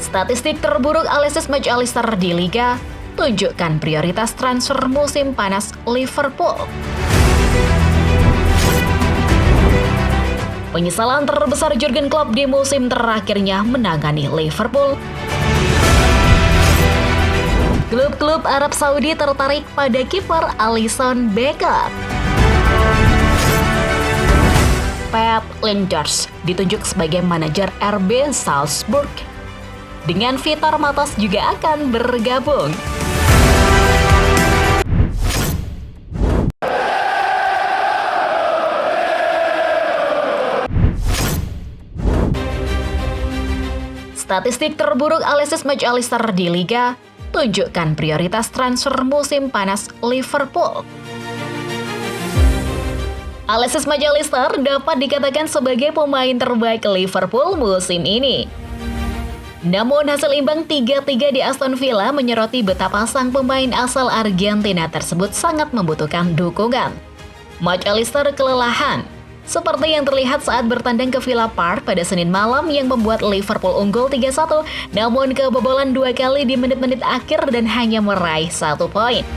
Statistik terburuk Alexis Mac Allister di Liga tunjukkan prioritas transfer musim panas Liverpool. Penyesalan terbesar Jurgen Klopp di musim terakhirnya menangani Liverpool. Klub-klub Arab Saudi tertarik pada kiper Alisson Becker. Pep Lijnders ditunjuk sebagai manajer RB Salzburg. Dengan Vitor Matos juga akan bergabung. Statistik terburuk Alexis Mac Allister di Liga tunjukkan prioritas transfer musim panas Liverpool. Alexis Mac Allister dapat dikatakan sebagai pemain terbaik Liverpool musim ini. Namun hasil imbang 3-3 di Aston Villa menyoroti betapa sang pemain asal Argentina tersebut sangat membutuhkan dukungan. Mac Allister kelelahan, seperti yang terlihat saat bertandang ke Villa Park pada Senin malam yang membuat Liverpool unggul 3-1, namun kebobolan 2 kali di menit-menit akhir dan hanya meraih 1 poin.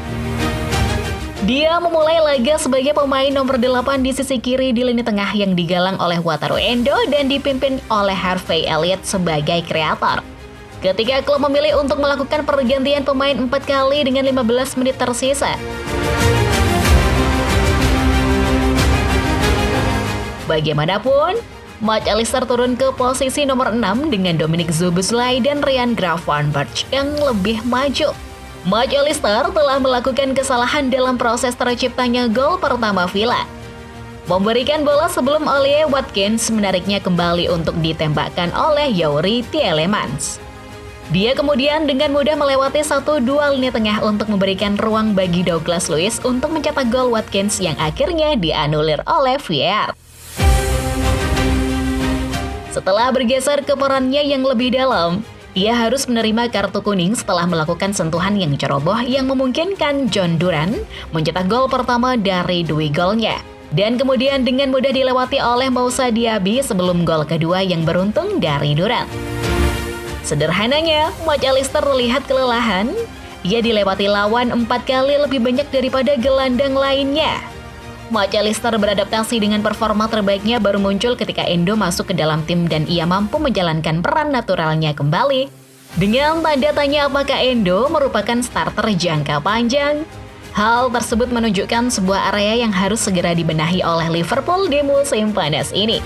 Dia memulai laga sebagai pemain nomor 8 di sisi kiri di lini tengah yang digalang oleh Wataru Endo dan dipimpin oleh Harvey Elliott sebagai kreator. Ketika klub memilih untuk melakukan pergantian pemain 4 kali dengan 15 menit tersisa. Bagaimanapun, Mac Allister turun ke posisi nomor 6 dengan Dominic Szoboszlai dan Ryan Gravenberch yang lebih maju. Mac Allister telah melakukan kesalahan dalam proses terciptanya gol pertama Villa. Memberikan bola sebelum Ollie Watkins menariknya kembali untuk ditembakkan oleh Youri Tielemans. Dia kemudian dengan mudah melewati 1-2 lini tengah untuk memberikan ruang bagi Douglas Luiz untuk mencetak gol Watkins yang akhirnya dianulir oleh VAR. Setelah bergeser ke perannya yang lebih dalam, ia harus menerima kartu kuning setelah melakukan sentuhan yang ceroboh yang memungkinkan John Duran mencetak gol pertama dari 2 golnya. Dan kemudian dengan mudah dilewati oleh Moussa Diaby sebelum gol kedua yang beruntung dari Duran. Sederhananya, Mac Allister terlihat kelelahan. Ia dilewati lawan 4 kali lebih banyak daripada gelandang lainnya. Mac Allister beradaptasi dengan performa terbaiknya baru muncul ketika Endo masuk ke dalam tim dan ia mampu menjalankan peran naturalnya kembali. Dengan tanda tanya apakah Endo merupakan starter jangka panjang. Hal tersebut menunjukkan sebuah area yang harus segera dibenahi oleh Liverpool di musim panas ini.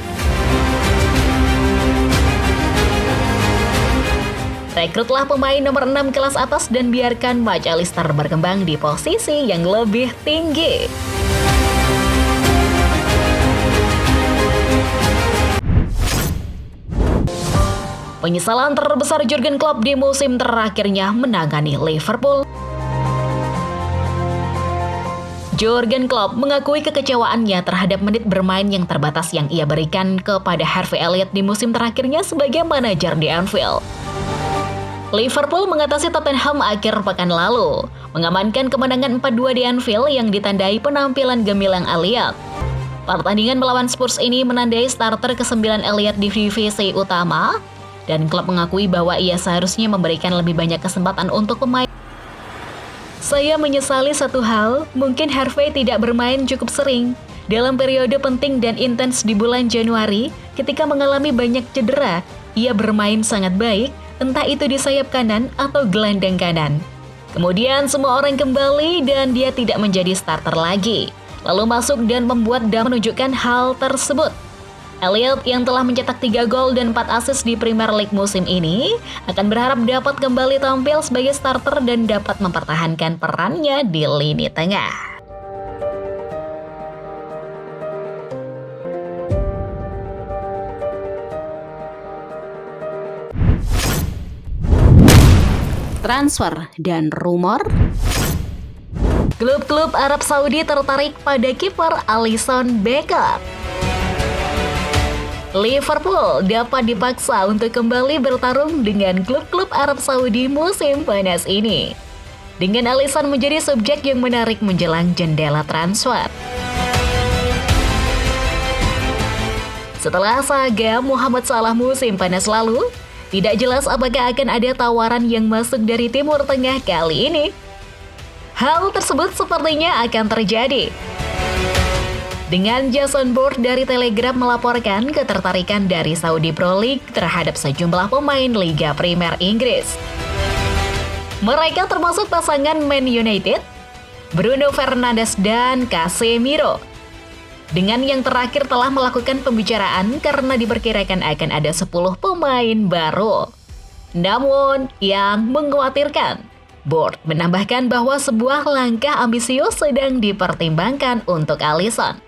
Rekrutlah pemain nomor 6 kelas atas dan biarkan Mac Allister berkembang di posisi yang lebih tinggi. Penyesalan terbesar Jurgen Klopp di musim terakhirnya menangani Liverpool. Jurgen Klopp mengakui kekecewaannya terhadap menit bermain yang terbatas yang ia berikan kepada Harvey Elliott di musim terakhirnya sebagai manajer di Anfield. Liverpool mengatasi Tottenham akhir pekan lalu, mengamankan kemenangan 4-2 di Anfield yang ditandai penampilan gemilang Elliott. Pertandingan melawan Spurs ini menandai starter ke-9 Elliott di divisi utama, dan klub mengakui bahwa ia seharusnya memberikan lebih banyak kesempatan untuk pemain. Saya menyesali satu hal, mungkin Harvey tidak bermain cukup sering. Dalam periode penting dan intens di bulan Januari, ketika mengalami banyak cedera, ia bermain sangat baik, entah itu di sayap kanan atau gelandang kanan. Kemudian semua orang kembali dan dia tidak menjadi starter lagi. Lalu masuk dan membuat dan menunjukkan hal tersebut. Elliott yang telah mencetak 3 gol dan 4 assist di Premier League musim ini akan berharap dapat kembali tampil sebagai starter dan dapat mempertahankan perannya di lini tengah. Transfer dan rumor. Klub-klub Arab Saudi tertarik pada kiper Alisson Becker. Liverpool dapat dipaksa untuk kembali bertarung dengan klub-klub Arab Saudi musim panas ini. Dengan Alisson menjadi subjek yang menarik menjelang jendela transfer. Setelah saga Muhammad Salah musim panas lalu, Tidak jelas apakah akan ada tawaran yang masuk dari Timur Tengah kali ini. Hal tersebut sepertinya akan terjadi. Dengan Jason Borg dari Telegraph melaporkan ketertarikan dari Saudi Pro League terhadap sejumlah pemain Liga Primer Inggris. Mereka termasuk pasangan Man United, Bruno Fernandes dan Casemiro. Dengan yang terakhir telah melakukan pembicaraan karena diperkirakan akan ada 10 pemain baru. Namun, yang mengkhawatirkan, Borg menambahkan bahwa sebuah langkah ambisius sedang dipertimbangkan untuk Alisson.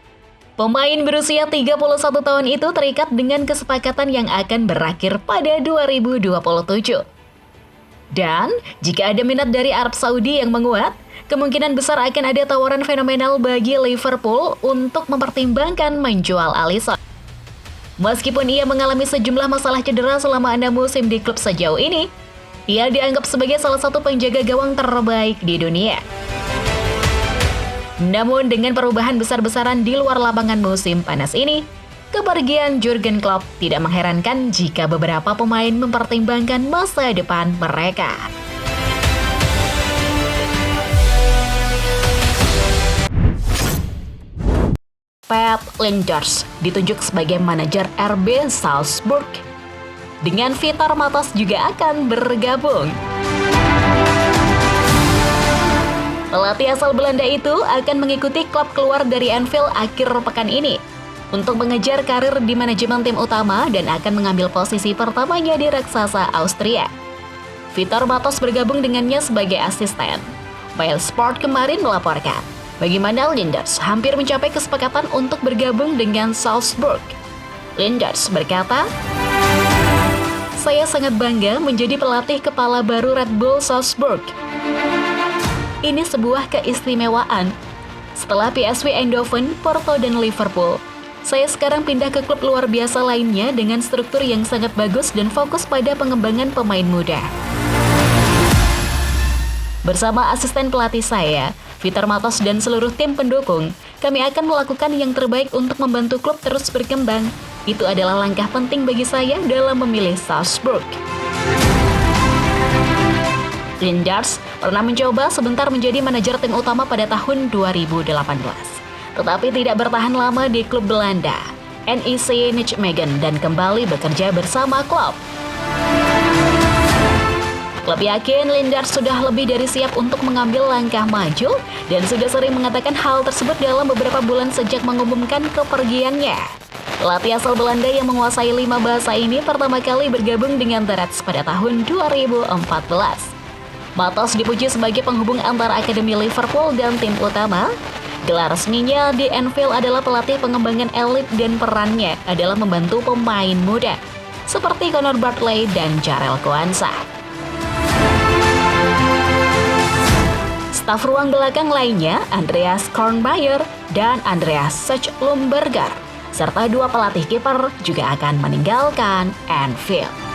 Pemain berusia 31 tahun itu terikat dengan kesepakatan yang akan berakhir pada 2027. Dan, jika ada minat dari Arab Saudi yang menguat, kemungkinan besar akan ada tawaran fenomenal bagi Liverpool untuk mempertimbangkan menjual Alisson. Meskipun ia mengalami sejumlah masalah cedera selama 6 musim di klub sejauh ini, ia dianggap sebagai salah satu penjaga gawang terbaik di dunia. Namun dengan perubahan besar-besaran di luar lapangan musim panas ini, kepergian Jurgen Klopp tidak mengherankan jika beberapa pemain mempertimbangkan masa depan mereka. Pep Lijnders ditunjuk sebagai manajer RB Salzburg. Dengan Vitor Matos juga akan bergabung. Pelatih asal Belanda itu akan mengikuti klub keluar dari Anfield akhir pekan ini untuk mengejar karir di manajemen tim utama dan akan mengambil posisi pertamanya di raksasa Austria. Vitor Matos bergabung dengannya sebagai asisten. Mail Sport kemarin melaporkan bagaimana Lijnders hampir mencapai kesepakatan untuk bergabung dengan Salzburg. Lijnders berkata, "Saya sangat bangga menjadi pelatih kepala baru Red Bull Salzburg. Ini sebuah keistimewaan. Setelah PSV Eindhoven, Porto, dan Liverpool, saya sekarang pindah ke klub luar biasa lainnya dengan struktur yang sangat bagus dan fokus pada pengembangan pemain muda. Bersama asisten pelatih saya, Vitor Matos dan seluruh tim pendukung, kami akan melakukan yang terbaik untuk membantu klub terus berkembang. Itu adalah langkah penting bagi saya dalam memilih Salzburg." Lijnders pernah mencoba sebentar menjadi manajer tim utama pada tahun 2018, tetapi tidak bertahan lama di klub Belanda, NEC Nijmegen, dan kembali bekerja bersama klub. Klub yakin Lijnders sudah lebih dari siap untuk mengambil langkah maju dan sudah sering mengatakan hal tersebut dalam beberapa bulan sejak mengumumkan kepergiannya. Pelatih asal Belanda yang menguasai 5 bahasa ini pertama kali bergabung dengan The Reds pada tahun 2014. Matos dipuji sebagai penghubung antara akademi Liverpool dan tim utama. Gelar resminya di Anfield adalah pelatih pengembangan elit dan perannya adalah membantu pemain muda seperti Conor Bartley dan Jarell Quansah. Staf ruang belakang lainnya Andreas Kornmeier dan Andreas Schlumbberger serta 2 pelatih kiper juga akan meninggalkan Anfield.